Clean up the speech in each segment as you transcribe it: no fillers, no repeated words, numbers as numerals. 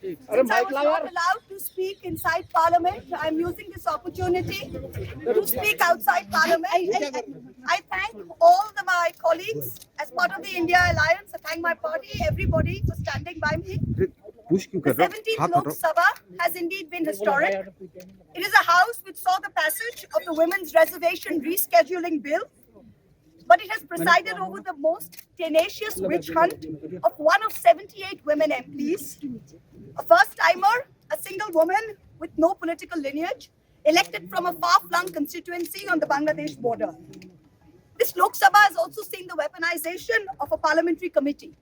Since I was not allowed to speak inside Parliament, I'm using this opportunity to speak outside Parliament. I thank all my colleagues as part of the India Alliance. I thank my party, everybody for standing by me. The 17th Lok Sabha has indeed been historic. It is a house which saw the passage of the Women's Reservation Rescheduling Bill, but it has presided over the most tenacious witch hunt of one of 78 women MPs, a first-timer, a single woman with no political lineage, elected from a far-flung constituency on the Bangladesh border. This Lok Sabha has also seen the weaponization of a parliamentary committee.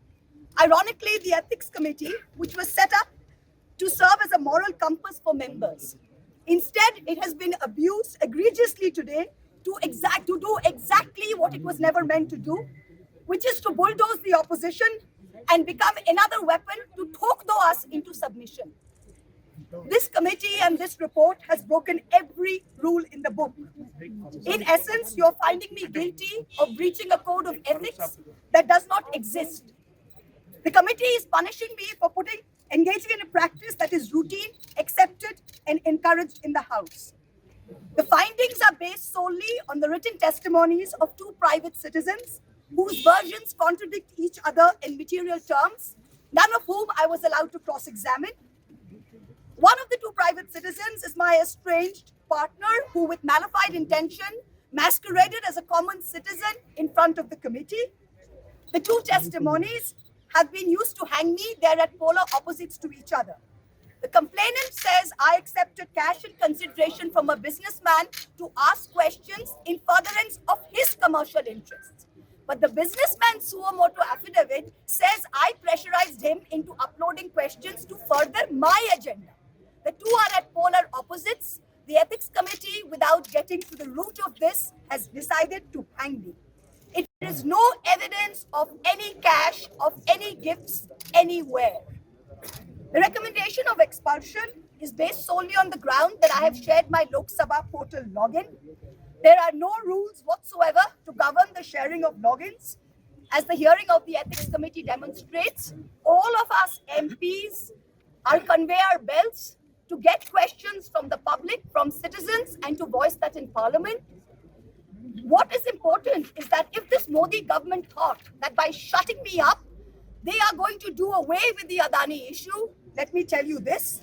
Ironically, the Ethics Committee, which was set up to serve as a moral compass for members. Instead, it has been abused egregiously today to do exactly what it was never meant to do, which is to bulldoze the opposition and become another weapon to tokdo us into submission. This committee and this report has broken every rule in the book. In essence, you're finding me guilty of breaching a code of ethics that does not exist. The committee is punishing me for engaging in a practice that is routine, accepted, and encouraged in the House. The findings are based solely on the written testimonies of two private citizens whose versions contradict each other in material terms, none of whom I was allowed to cross-examine. One of the two private citizens is my estranged partner who, with malified intention, masqueraded as a common citizen in front of the committee. The two testimonies have been used to hang me. They're at polar opposites to each other. The complainant says I accepted cash in consideration from a businessman to ask questions in furtherance of his commercial interests. But the businessman's suo motu affidavit says I pressurized him into uploading questions to further my agenda. The two are at polar opposites. The Ethics Committee, without getting to the root of this, has decided to hang me. It is no evidence of any cash, of any gifts, anywhere. The recommendation of expulsion is based solely on the ground that I have shared my Lok Sabha portal login. There are no rules whatsoever to govern the sharing of logins. As the hearing of the Ethics Committee demonstrates, all of us MPs are conveyor belts to get questions from the public, from citizens, and to voice that in Parliament. What is important is that if this Modi government thought that by shutting me up, they are going to do away with the Adani issue, let me tell you this,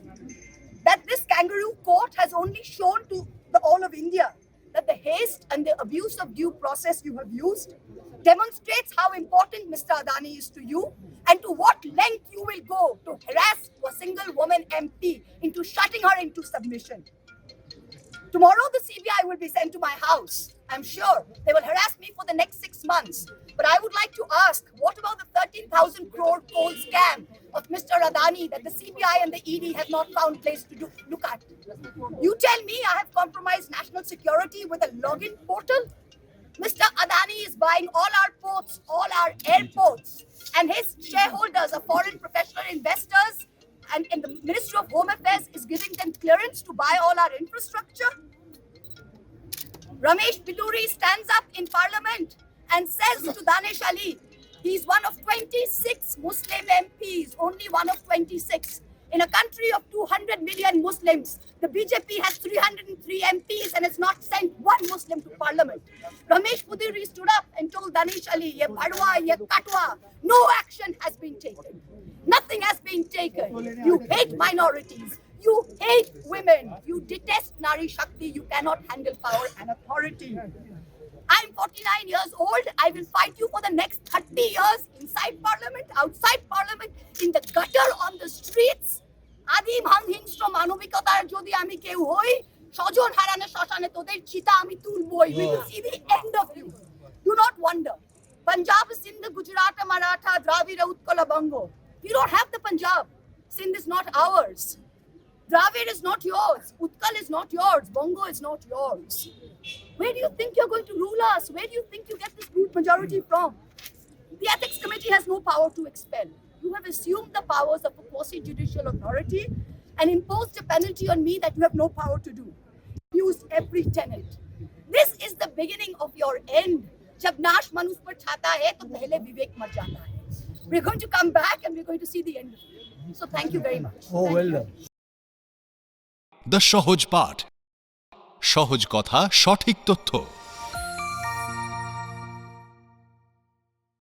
that this kangaroo court has only shown to all of India that the haste and the abuse of due process you have used demonstrates how important Mr. Adani is to you and to what length you will go to harass a single woman MP into shutting her into submission. Tomorrow, the CBI will be sent to my house. I'm sure they will harass me for the next 6 months. But I would like to ask, what about the 13,000 crore coal scam of Mr. Adani that the CBI and the ED have not found place to look at? You tell me I have compromised national security with a login portal? Mr. Adani is buying all our ports, all our airports, and his shareholders are foreign professional investors, and the Ministry of Home Affairs is giving them clearance to buy all our infrastructure. Ramesh Biduri stands up in Parliament and says to Danish Ali, he's one of 26 Muslim MPs, only one of 26. In a country of 200 million Muslims, the BJP has 303 MPs and has not sent one Muslim to Parliament. Ramesh Biduri stood up and told Danish Ali, ye padwa, ye katwa, no action has been taken. Nothing has been taken. You hate minorities. You hate women. You detest Nari Shakti. You cannot handle power and authority. I'm 49 years old. I will fight you for the next 30 years inside Parliament, outside Parliament, in the gutter, on the streets. Adi Bhanghingstra Manobikotar Jodi Ami Keu Hoi, Shojon Harane Shoshane Toder Chita Ami Tulboi. We will see the end of you. Do not wonder. Punjab, Sindh, Gujarat, Maratha, Dravida, Utkala, Bango. We don't have the Punjab. Sindh is not ours. Dravid is not yours. Utkal is not yours. Bongo is not yours. Where do you think you're going to rule us? Where do you think you get this brute majority from? The Ethics Committee has no power to expel. You have assumed the powers of a quasi-judicial authority and imposed a penalty on me that you have no power to do. Used every tenet. This is the beginning of your end. Jab nash manush par chhata hai, to pehle vivek mar jata hai. We're going to come back and we're going to see the end of it. So thank you very much. Oh, well done. The সহজ পাঠ, সহজ কথা, সঠিক তথ্য।